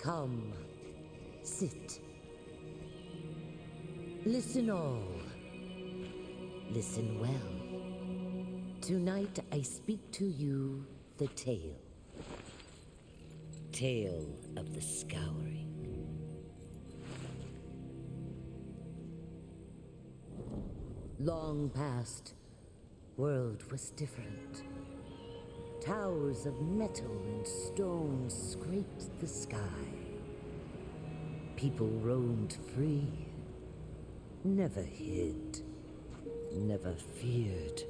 Come, sit. Listen all. Listen well. Tonight I speak to you the tale. Tale of the Scouring. Long past, world was different. Towers of metal and stone scraped the sky. People roamed free, never hid, never feared.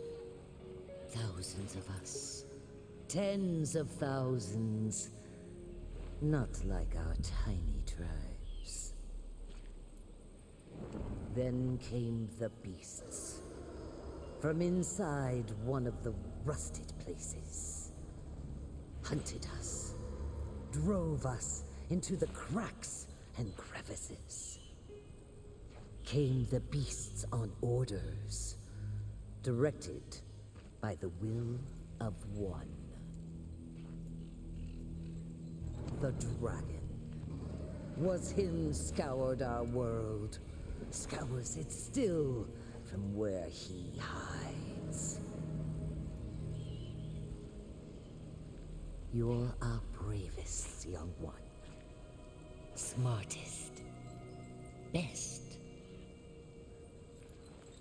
Thousands of us, tens of thousands, not like our tiny tribes. Then came the beasts, from inside one of the rusted places. Hunted us, drove us into the cracks and crevices. Came the beasts on orders, directed by the will of one. The dragon was him scoured our world, scours it still from where he hides. You're our bravest, young one. Smartest. Best.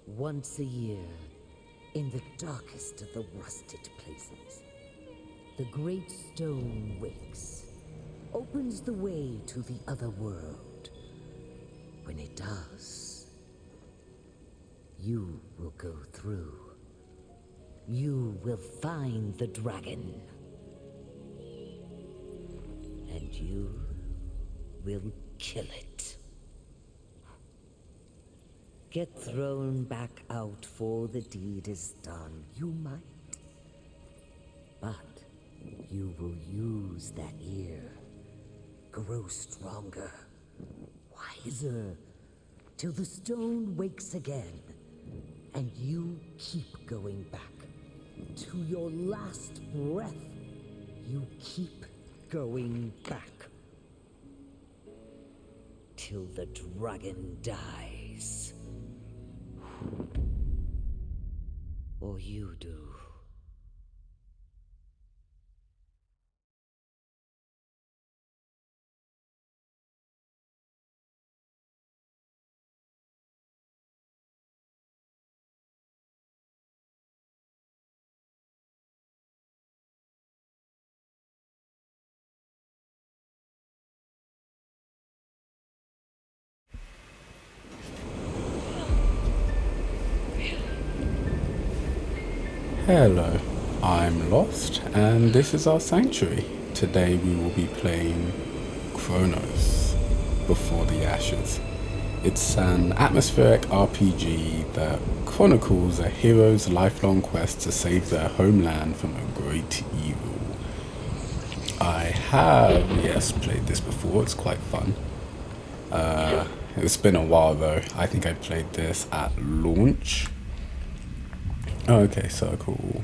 Once a year, in the darkest of the rusted places, the great stone wakes, opens the way to the other world. When it does, you will go through. You will find the dragon. And you will kill it. Get thrown back out for the deed is done. You might. But you will use that year. Grow stronger, wiser, till the stone wakes again. And you keep going back. To your last breath, you keep going back. Till the dragon dies. Or you do. Hello, I'm Lost, and this is our sanctuary. Today we will be playing Chronos, Before the Ashes. It's an atmospheric RPG that chronicles a hero's lifelong quest to save their homeland from a great evil. I have, yes, played this before. It's quite fun. It's been a while though. I think I played this at launch. Okay, circle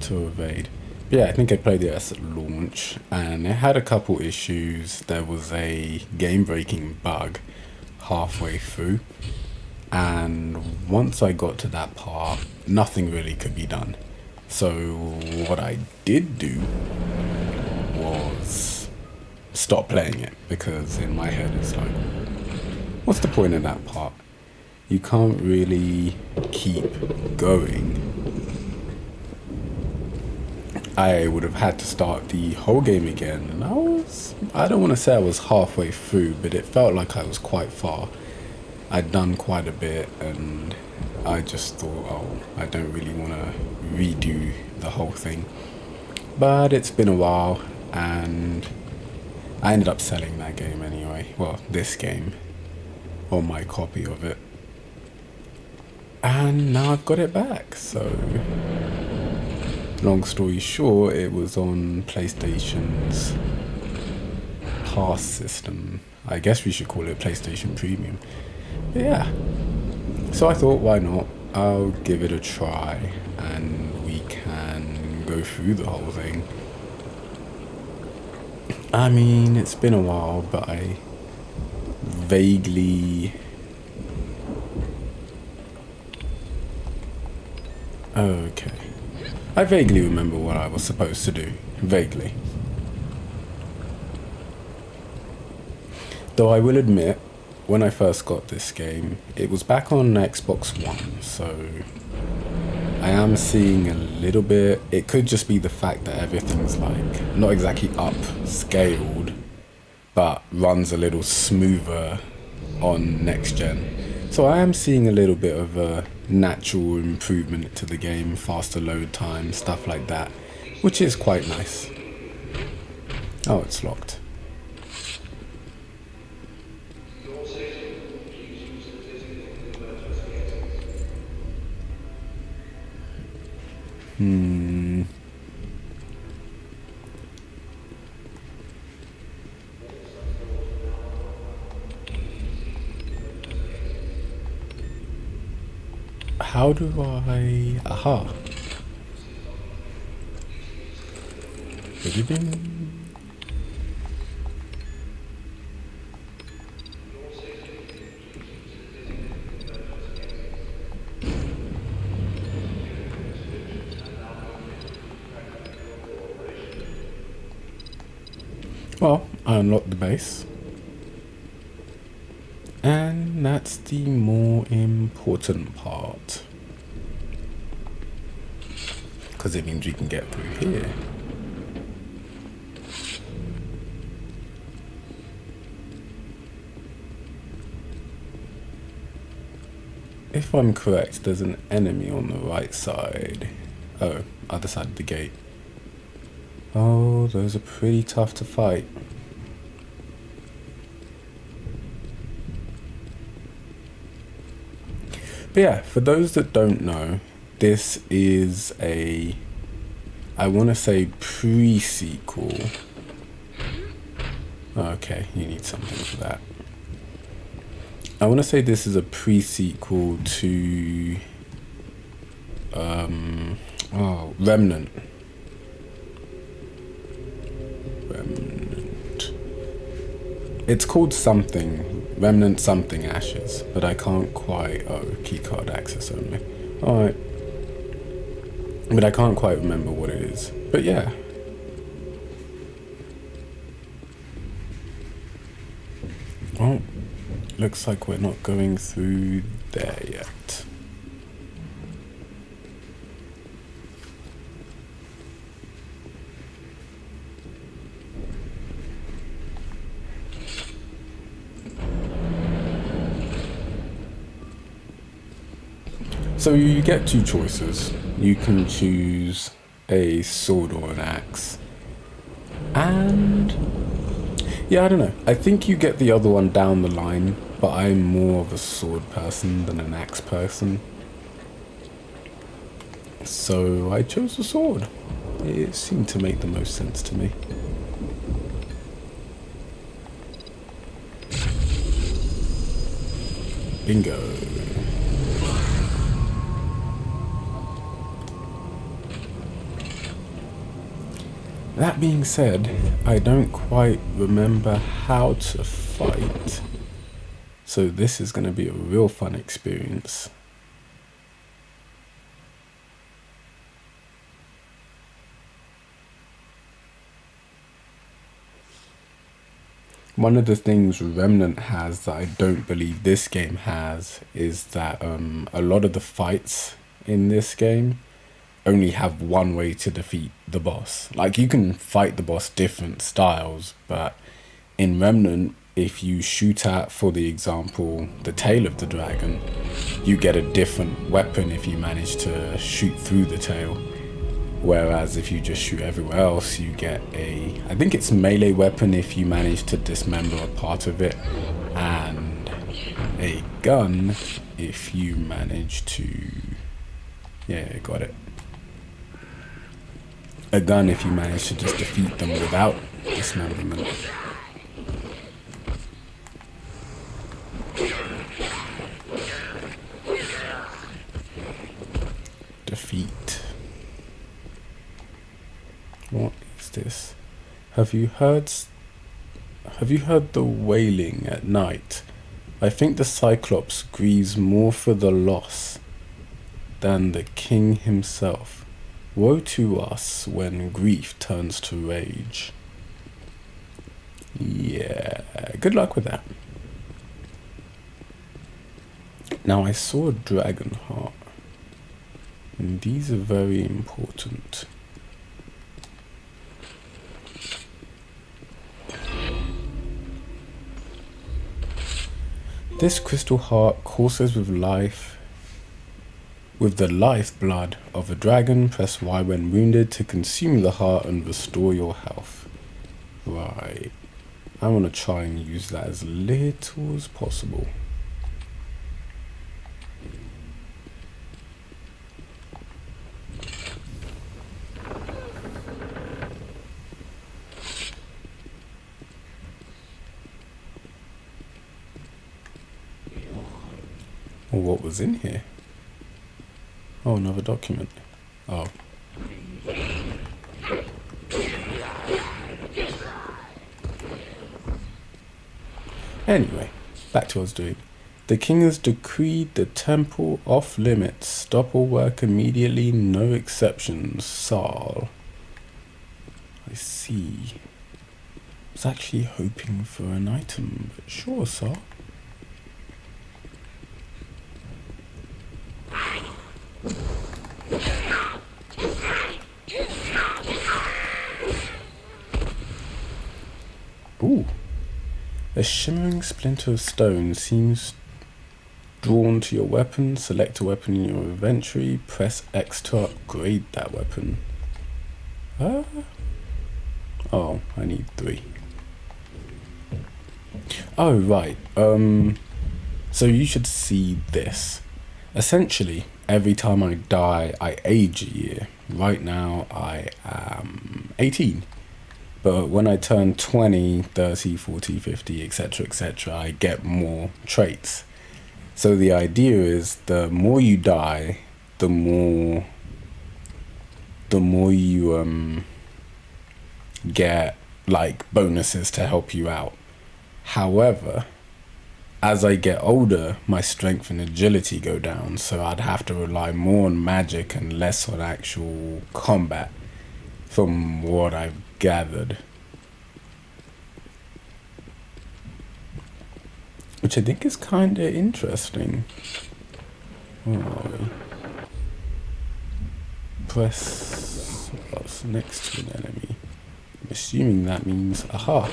to evade. But yeah, I think I played it at launch, and it had a couple issues. There was a game-breaking bug halfway through, and once I got to that part, nothing really could be done. So what I did do was stop playing it, because in my head it's like, what's the point in that part? You can't really keep going. I would have had to start the whole game again, and I don't want to say I was halfway through, but it felt like I was quite far. I'd done quite a bit, and I just thought, oh, I don't really want to redo the whole thing. But it's been a while, and I ended up selling that game anyway. Well, this game, or my copy of it. And now I've got it back, so long story short, it was on PlayStation's Pass system. I guess we should call it PlayStation Premium. But yeah, so I thought, why not? I'll give it a try, and we can go through the whole thing. I mean, it's been a while, but I vaguely... Okay. I vaguely remember what I was supposed to do. Vaguely. Though I will admit, when I first got this game, it was back on Xbox One, so I am seeing a little bit. It could just be the fact that everything's like not exactly upscaled, but runs a little smoother on next gen. So I am seeing a little bit of a natural improvement to the game, faster load time, stuff like that, which is quite nice. Oh, it's locked. How do I... Aha. Well, I unlocked the base. And that's the more important part. Because it means we can get through here. If I'm correct, there's an enemy on the right side. Oh, other side of the gate. Oh, those are pretty tough to fight. But yeah, for those that don't know, this is a, I want to say pre-sequel. Okay, you need something for that. I want to say this is a pre-sequel to Remnant. It's called something, Remnant something Ashes, but I can't quite, oh, keycard access only. Alright. But I can't quite remember what it is. But yeah. Well, looks like we're not going through there yet. So you get two choices. You can choose a sword or an axe. And yeah, I don't know. I think you get the other one down the line, but I'm more of a sword person than an axe person. So I chose the sword. It seemed to make the most sense to me. Bingo. That being said, I don't quite remember how to fight. So this is going to be a real fun experience. One of the things Remnant has that I don't believe this game has is that a lot of the fights in this game only have one way to defeat the boss. Like, you can fight the boss different styles, but in Remnant, if you shoot at, for the example, the tail of the dragon, you get a different weapon if you manage to shoot through the tail. Whereas if you just shoot everywhere else, you get a, I think it's melee weapon if you manage to dismember a part of it, and a gun if you manage to, yeah, got it. A gun if you manage to just defeat them without dismemberment. Defeat. What is this? Have you heard have you heard the wailing at night? I think the Cyclops grieves more for the loss than the king himself. Woe to us when grief turns to rage. Yeah, good luck with that. Now I saw a dragon heart, and these are very important. This crystal heart courses with life, with the lifeblood of a dragon. Press Y when wounded to consume the heart and restore your health. Right. I want to try and use that as little as possible. What was in here? Oh, another document. Oh. Anyway, back to what I was doing. The king has decreed the temple off limits. Stop all work immediately, no exceptions. Saul. I see. I was actually hoping for an item, but sure, Saul. Ooh. A shimmering splinter of stone seems drawn to your weapon. Select a weapon in your inventory. Press X to upgrade that weapon. Oh, I need 3. Oh, right. So you should see this. Essentially, every time I die, I age a year. Right now, I am 18. But when I turn 20, 30, 40, 50, etc., I get more traits. So the idea is the more you die, the more you get like bonuses to help you out. However, as I get older, my strength and agility go down, so I'd have to rely more on magic and less on actual combat, from what I've gathered. Which I think is kind of interesting. Where are we? Press what's next to an enemy. I'm assuming that means aha.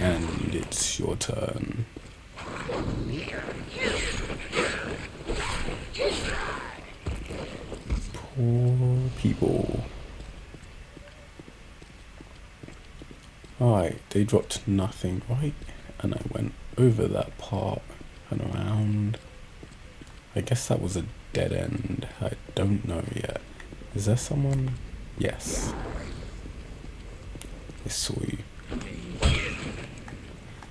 And it's your turn. Poor people. Alright, they dropped nothing, right? And I went over that part and around. I guess that was a dead end. I don't know yet. Is there someone? Yes. I saw you.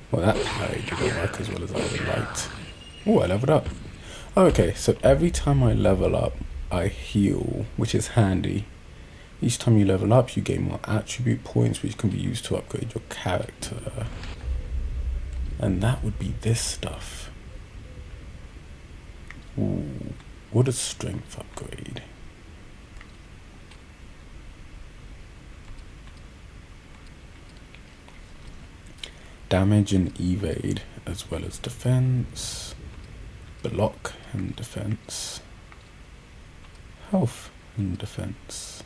Well, that parry didn't work as well as I would have liked. Oh, I leveled up. Okay, so every time I level up, I heal, which is handy. Each time you level up, you gain more attribute points, which can be used to upgrade your character. And that would be this stuff. Ooh, what a strength upgrade. Damage and evade, as well as defense, block and defense, health and defense.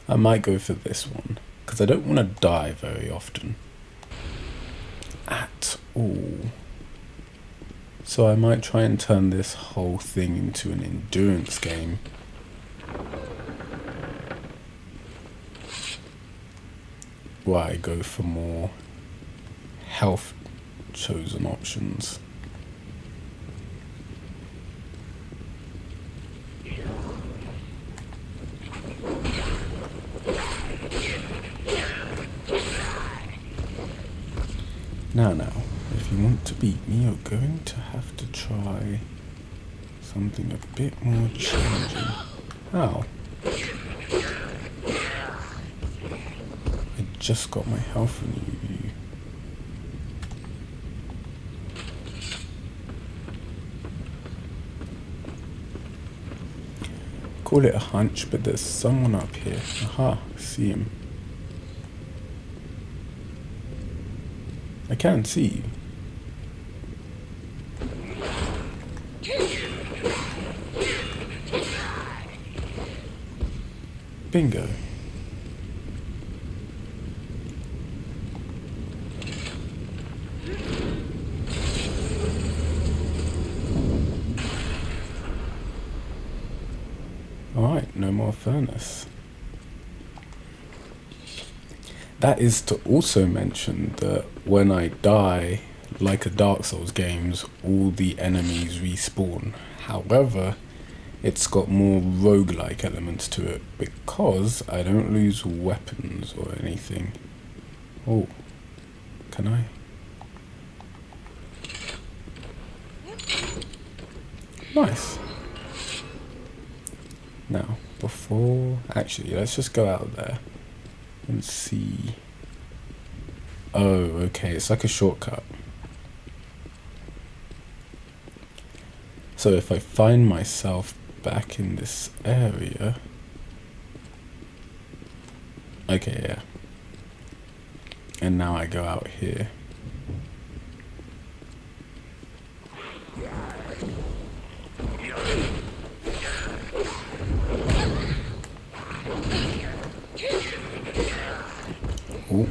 I might go for this one, because I don't want to die very often. At all. So I might try and turn this whole thing into an endurance game. Where I go for more health chosen options. Now, if you want to beat me, you're going to have to try something a bit more challenging. Ow. I just got my health renewed. Call it a hunch, but there's someone up here. Aha, see him. I can't see you. Bingo. Alright, no more furnace. That is to also mention that when I die, like a Dark Souls games, all the enemies respawn. However, it's got more roguelike elements to it because I don't lose weapons or anything. Oh, can I? Nice. Now, actually, let's just go out there and see. Oh, okay, it's like a shortcut. So if I find myself back in this area. Okay, yeah. And now I go out here. Ooh.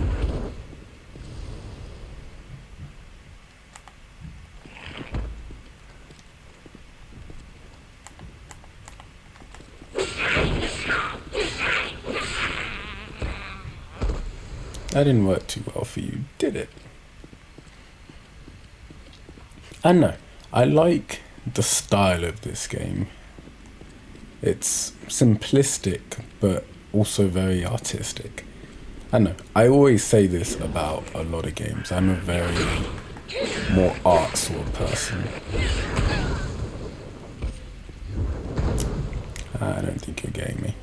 That didn't work too well for you, did it? I know. I like the style of this game. It's simplistic, but also very artistic. I know. I always say this about a lot of games. I'm a very more art sort of person. I don't think you're getting me.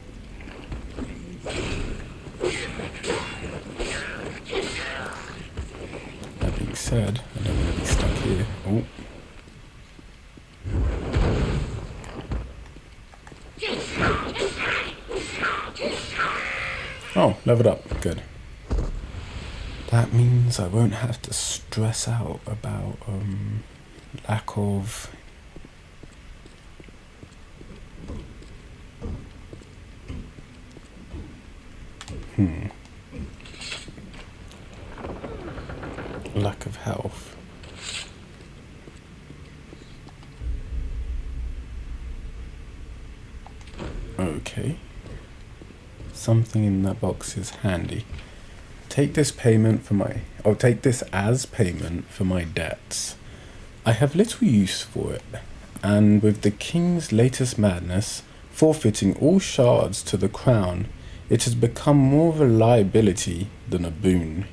That being said, I don't want to be stuck here. Oh. Oh, leveled up. Good. That means I won't have to stress out about lack of lack of health. Okay. Something in that box is handy. Take this as payment for my debts. I have little use for it, and with the king's latest madness, forfeiting all shards to the crown, it has become more of a liability than a boon.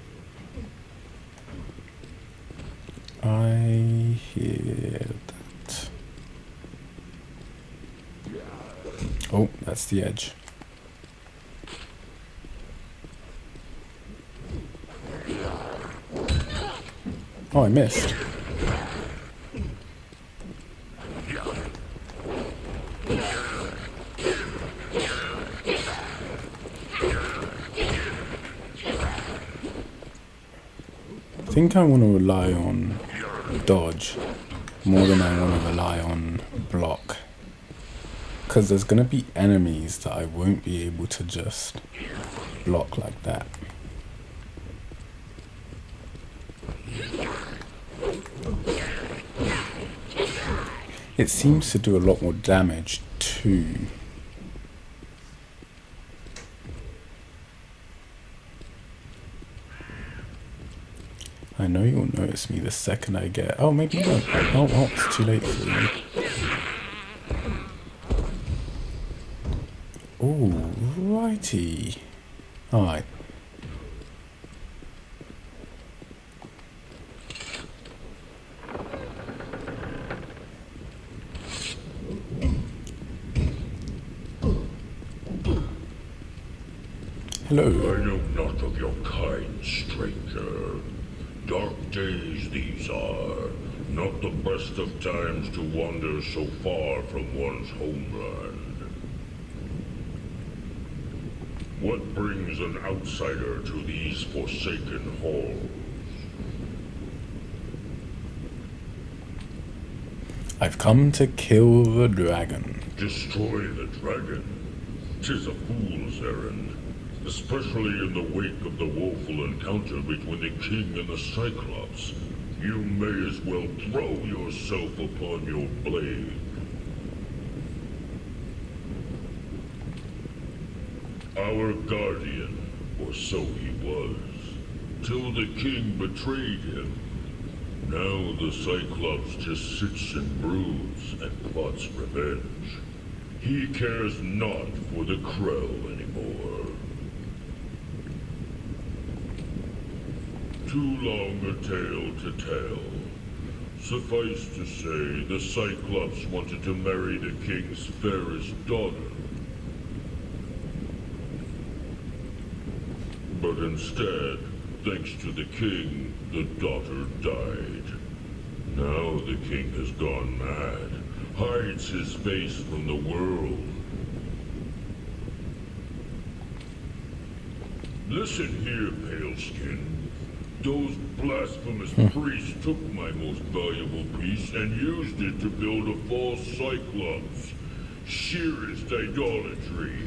I hear that. Oh, that's the edge. Oh, I missed. I think I want to rely on dodge more than I want to rely on block. Because there's going to be enemies that I won't be able to just block like that. It seems to do a lot more damage too. I know you'll notice me the second I get... Oh, maybe you won't. Oh, it's too late for you. Oh, righty. Alright. Hello. I know not of your kind, stranger. Dark days these are. Not the best of times to wander so far from one's homeland. What brings an outsider to these forsaken halls? I've come to kill the dragon. Destroy the dragon. 'Tis a fool's errand, especially in the wake of the woeful encounter between the king and the Cyclops. You may as well throw yourself upon your blade. Our guardian, or so he was, till the king betrayed him. Now the Cyclops just sits and broods and plots revenge. He cares not for the Krell anymore. Too long a tale to tell. Suffice to say, the Cyclops wanted to marry the king's fairest daughter. But instead, thanks to the king, the daughter died. Now the king has gone mad, hides his face from the world. Listen here, Paleskin. Those blasphemous priests took my most valuable piece and used it to build a false Cyclops. Sheerest idolatry.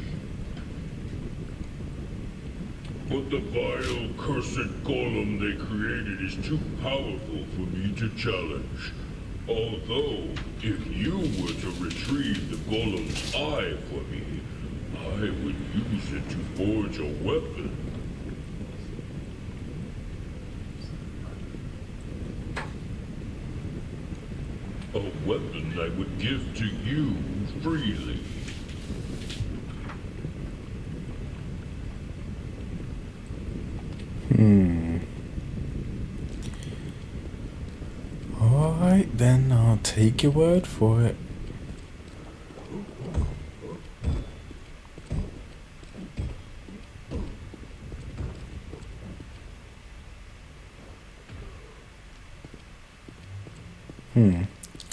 But the vile, cursed golem they created is too powerful for me to challenge. Although, if you were to retrieve the golem's eye for me, I would use it to forge a weapon. A weapon I would give to you freely. Alright then, I'll take your word for it.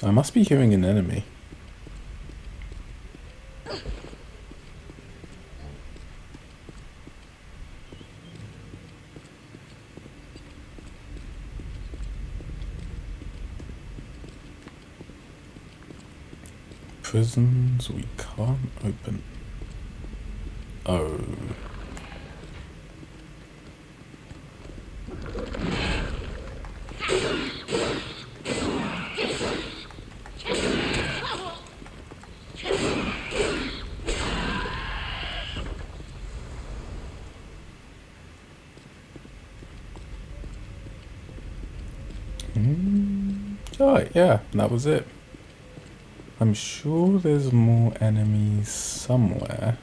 I must be hearing an enemy. Prisons we can't open. Oh. Alright, yeah, that was it. I'm sure there's more enemies somewhere.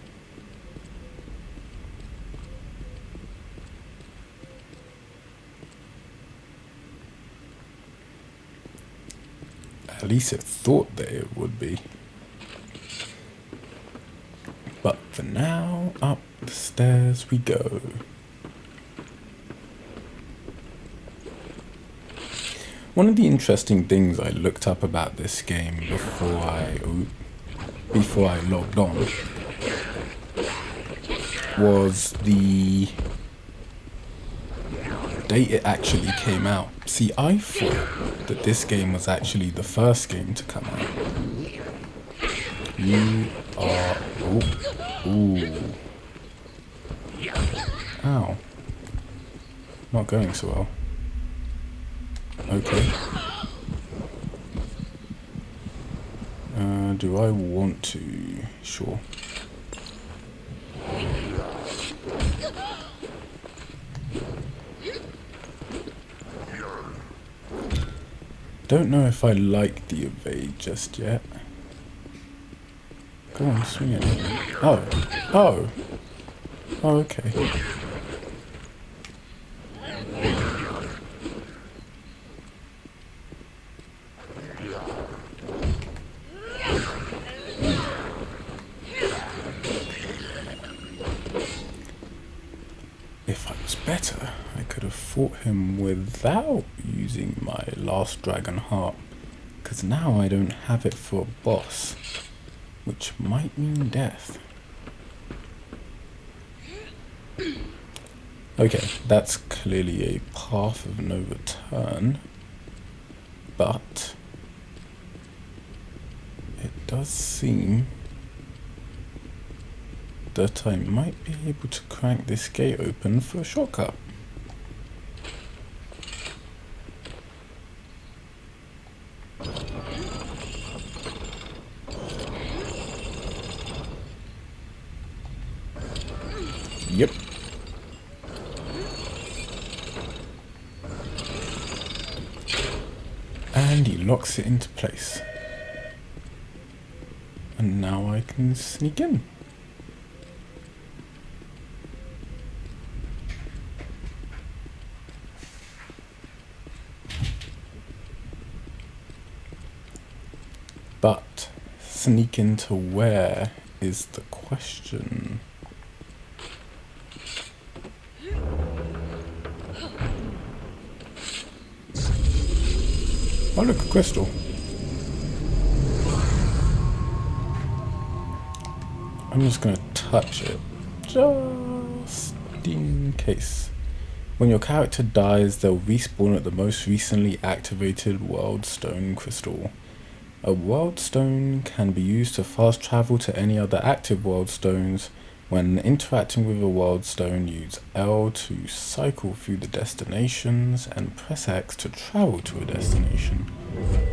At least it thought that it would be. But for now, up the stairs we go. One of the interesting things I looked up about this game before I logged on was the date it actually came out. See, I thought that this game was actually the first game to come out. You are... Ooh. Ow. Not going so well. Okay. Do I want to? Sure. Don't know if I like the evade just yet. Go on, swing it. Oh. Oh. Oh, okay. fought him without using my last dragon heart, because now I don't have it for a boss, which might mean death. Okay, that's clearly a path of no return, but it does seem that I might be able to crank this gate open for a shortcut. Yep. And he locks it into place. And now I can sneak in. But sneak into where is the question. Oh look, a crystal. I'm just going to touch it, just in case. When your character dies, they'll respawn at the most recently activated World Stone crystal. A World Stone can be used to fast travel to any other active World Stones. When interacting with a World Stone, use L to cycle through the destinations and press X to travel to a destination.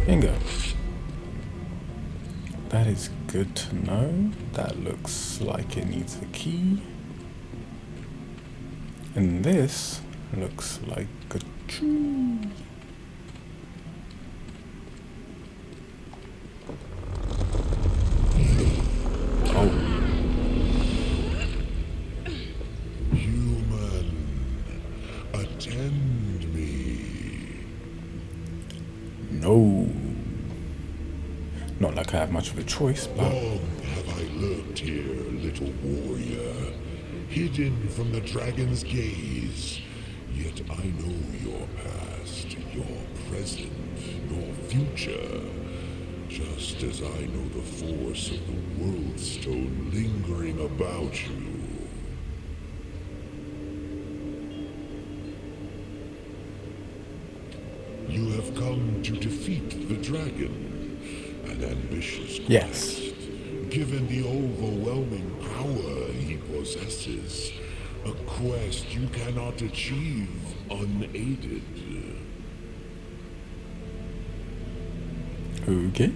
Bingo. That is good to know. That looks like it needs a key. And this looks like a tree. Oh. Human, attend me. No. Not like I have much of a choice, but... Long have I lurked here, little warrior, hidden from the dragon's gaze. Yet I know your past, your present, your future. Just as I know the force of the World Stone lingering about you. You have come to defeat the dragon. An ambitious quest. Yes. Given the overwhelming power he possesses, a quest you cannot achieve unaided. Okay.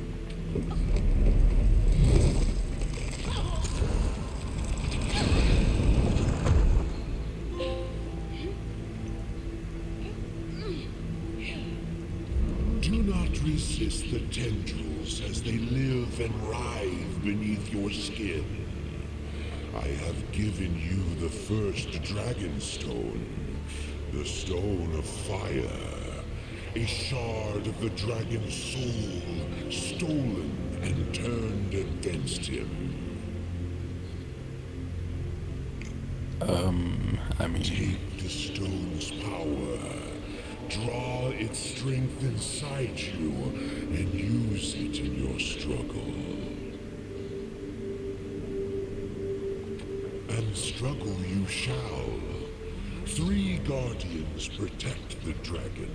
Do not resist the tendrils as they live and writhe beneath your skin. I have given you the first dragon stone, the stone of fire, a shard of the dragon's soul stolen and turned against him. I mean... Take the stone's power, draw its strength inside you, and use it in your struggle. And struggle you shall. 3 guardians protect the dragon.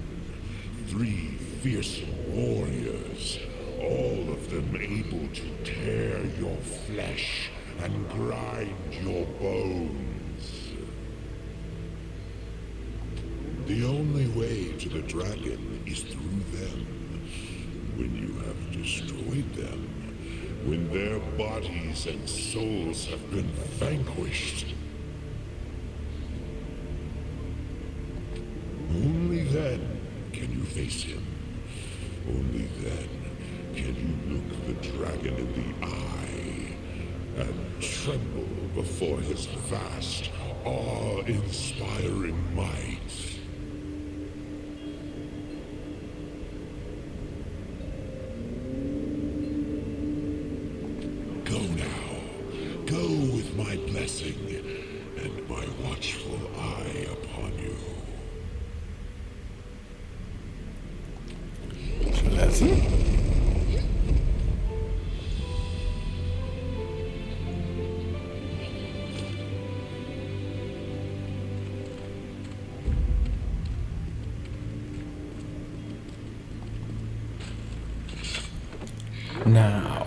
3 fearsome warriors, all of them able to tear your flesh and grind your bones. The only way to the dragon is through them. When you have destroyed them, when their bodies and souls have been vanquished, only then can you face him. Only then can you look the dragon in the eye and tremble before his vast, awe-inspiring might. Go now. Go with my blessing and my watchful eye upon you. Now,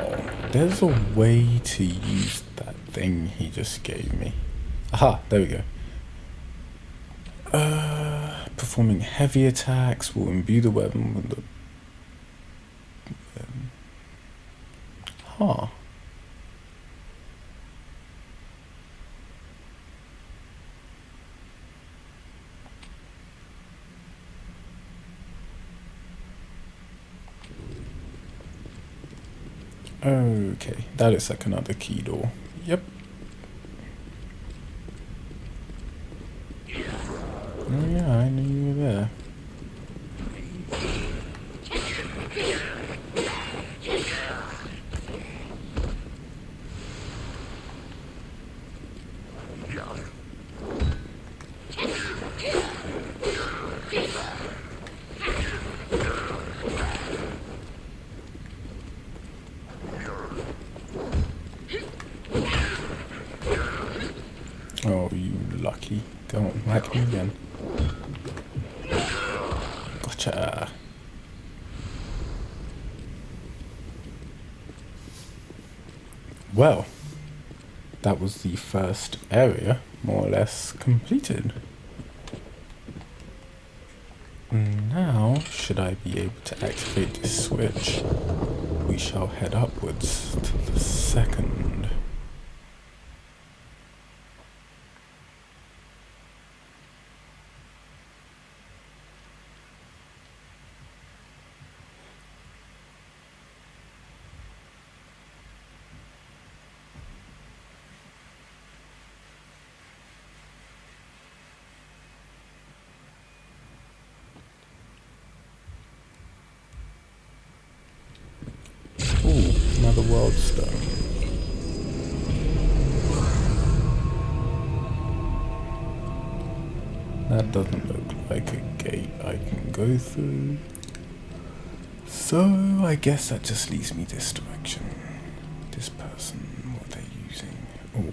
there's a way to use that thing he just gave me. Aha, there we go. Performing heavy attacks will imbue the weapon with the... Huh. Okay, that looks like another key door. Yep. Oh yeah, I knew you were there. Oh, you lucky. Go on, whack me again. Gotcha. Well, that was the first area, more or less, completed. Now, should I be able to activate this switch, we shall head upwards to the second. Ooh, another world stone. That doesn't look like a gate I can go through. So I guess that just leads me this direction. This person, what they're using. Oh,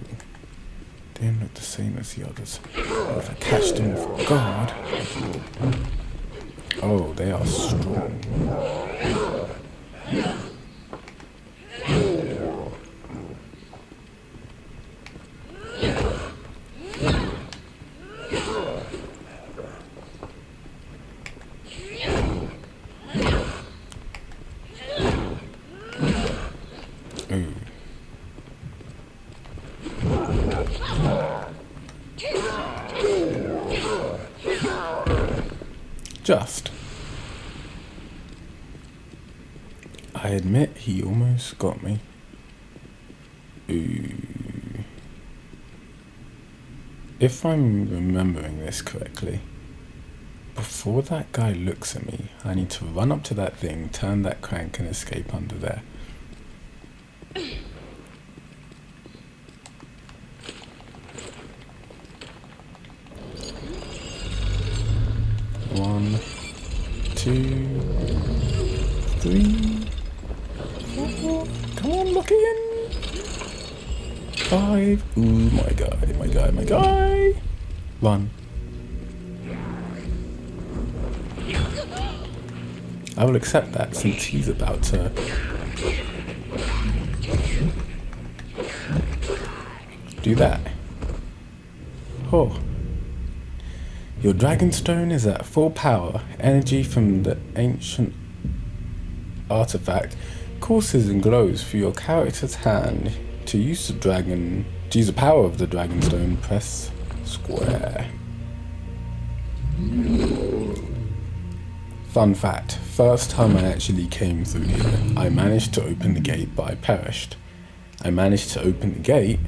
they don't look the same as the others. If I catch them off guard. Oh, they are strong. Just. I admit he almost got me. Ooh. If I'm remembering this correctly, before that guy looks at me, I need to run up to that thing, turn that crank and escape under there. One, 2, 3, 4. Come on, lock in. 5. Ooh, my guy. Run. I will accept that since he's about to... do that. Oh. Your Dragonstone is at full power. Energy from the ancient artifact courses and glows through your character's hand. To use the power of the Dragonstone, press square. Fun fact, first time I actually came through here, I managed to open the gate, but I perished. I managed to open the gate,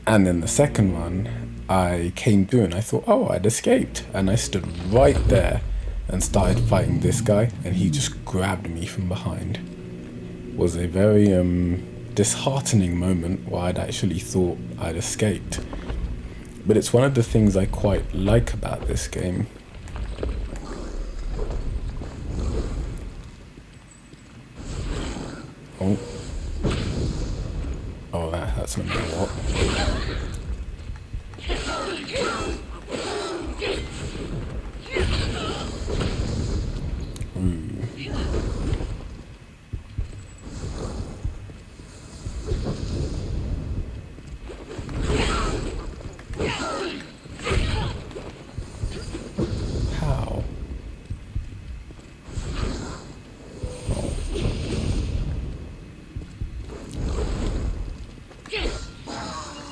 and then the second one, I came through and I thought, oh, I'd escaped. And I stood right there and started fighting this guy, and he just grabbed me from behind. It was a very disheartening moment where I'd actually thought I'd escaped. But it's one of the things I quite like about this game. Oh. Oh, that hurts no matter what.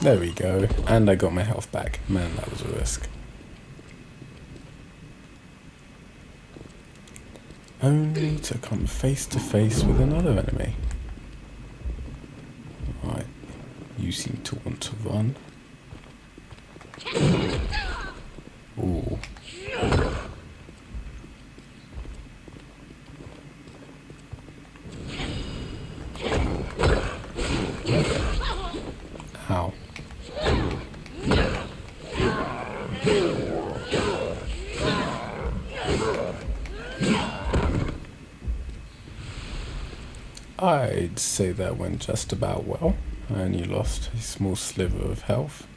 There we go. And I got my health back. Man, that was a risk. Only to come face to face with another enemy. Right. You seem to want to run. Ooh. Ow. I'd say that went just about well. I only lost a small sliver of health.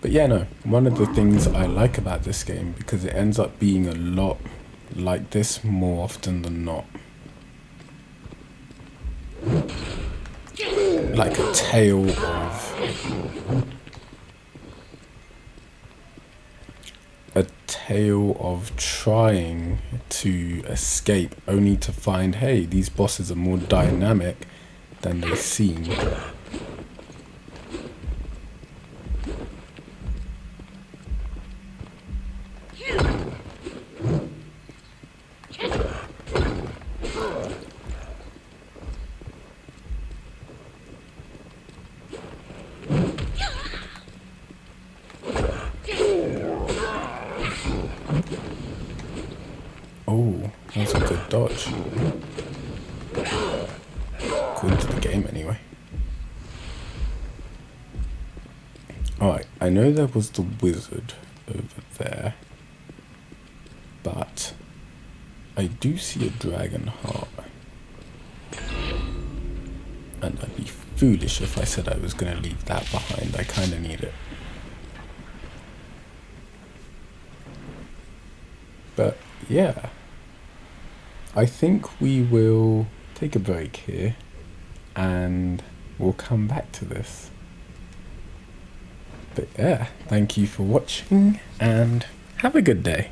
But yeah, no, one of the things I like about this game, because it ends up being a lot like this more often than not. Like a tale of trying to escape only to find, hey, these bosses are more dynamic than they seem. Oh, that's a good dodge. According to the game, anyway. Alright, I know there was the wizard over there, but I do see a dragon heart. And I'd be foolish if I said I was going to leave that behind. I kind of need it. But yeah, I think we will take a break here and we'll come back to this. But yeah, thank you for watching and have a good day.